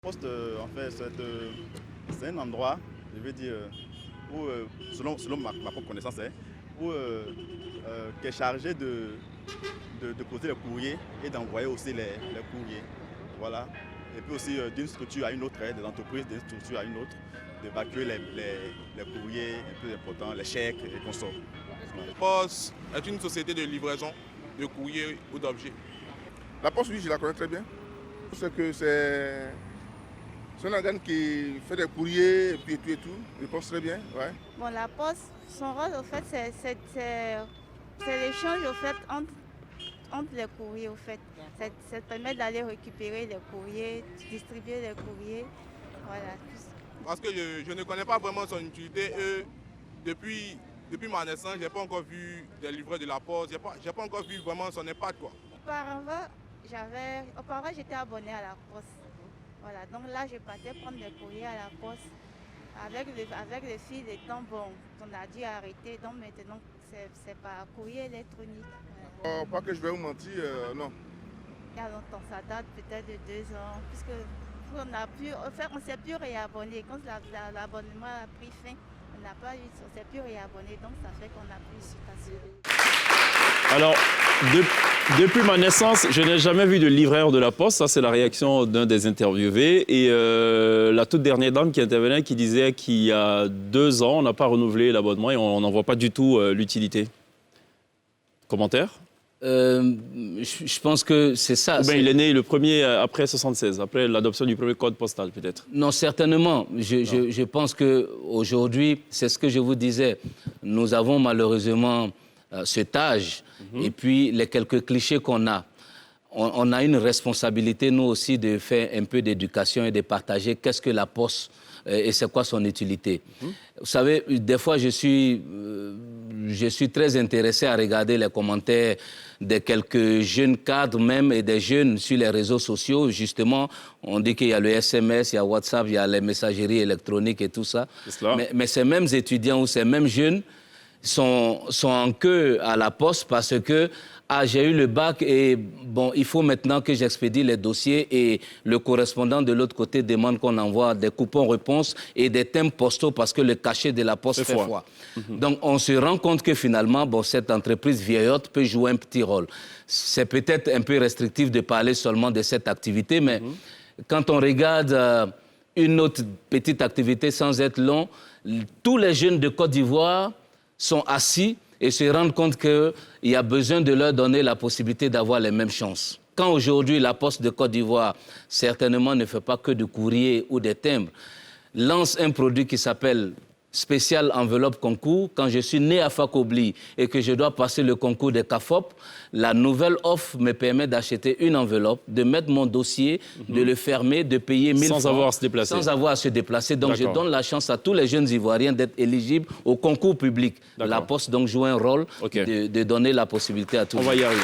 Poste, en fait, c'est un endroit, je veux dire, où, selon ma propre connaissance, qui est chargé de poser les courriers et d'envoyer aussi les courriers. Voilà. Et puis aussi d'une structure à une autre, des entreprises d'une structure à une autre, d'évacuer les courriers un peu importants, les chèques et consorts. La Poste est une société de livraison de courriers ou d'objets. La Poste, oui, je la connais très bien. C'est que c'est un organe qui fait des courriers et tout. Je pense très bien, ouais. Bon, la Poste, son rôle, au fait, c'est l'échange, au fait, entre les courriers, au fait. Ça permet d'aller récupérer les courriers, distribuer les courriers, voilà. Parce que je ne connais pas vraiment son utilité. Depuis ma naissance, je n'ai pas encore vu des livreurs de la Poste. Je n'ai pas encore vu vraiment son impact, quoi. Auparavant, j'étais abonnée à la Poste. Voilà, donc là, je partais prendre des courriers à la Poste. Avec le fil des temps, bon, on a dû arrêter. Donc maintenant, c'est par courrier électronique. Voilà. Pas que je vais vous mentir, non. Il y a longtemps, ça date peut-être de 2 ans. Puisque on ne s'est plus réabonné. Quand l'abonnement a pris fin, on ne s'est plus réabonné. Donc ça fait qu'on n'a plus su passer. Alors, depuis ma naissance, je n'ai jamais vu de livreur de la Poste. Ça, c'est la réaction d'un des interviewés. Et la toute dernière dame qui intervenait, qui disait qu'il y a 2 ans, on n'a pas renouvelé l'abonnement et on n'en voit pas du tout l'utilité. Commentaire? Je pense que c'est ça. Ou bien il est né le premier après 76, après l'adoption du premier code postal, peut-être. Non, certainement. Je pense qu'aujourd'hui, c'est ce que je vous disais, nous avons malheureusement cet âge et puis les quelques clichés qu'on a. On a une responsabilité, nous aussi, de faire un peu d'éducation et de partager qu'est-ce que la Poste et c'est quoi son utilité. Vous savez, des fois, je suis très intéressé à regarder les commentaires de quelques jeunes cadres même et des jeunes sur les réseaux sociaux. Justement, on dit qu'il y a le SMS, il y a WhatsApp, il y a les messageries électroniques et tout ça. Mais ces mêmes étudiants ou ces mêmes jeunes sont en queue à la Poste parce que j'ai eu le bac et bon, il faut maintenant que j'expédie les dossiers et le correspondant de l'autre côté demande qu'on envoie des coupons-réponses et des thèmes postaux parce que le cachet de la Poste fait foi. Donc on se rend compte que finalement, bon, cette entreprise vieillotte peut jouer un petit rôle. C'est peut-être un peu restrictif de parler seulement de cette activité, mais quand on regarde une autre petite activité sans être long, tous les jeunes de Côte d'Ivoire sont assis et se rendent compte qu'il y a besoin de leur donner la possibilité d'avoir les mêmes chances. Quand aujourd'hui la Poste de Côte d'Ivoire, certainement ne fait pas que de courrier ou des timbres, lance un produit qui s'appelle spécial enveloppe concours. Quand je suis né à Fakobli et que je dois passer le concours des CAFOP, la nouvelle offre me permet d'acheter une enveloppe, de mettre mon dossier, de le fermer, de payer 1000 francs. Sans avoir à se déplacer. Sans avoir à se déplacer. Donc je donne la chance à tous les jeunes Ivoiriens d'être éligibles au concours public. La Poste donc joue un rôle de donner la possibilité à tous. On va y arriver.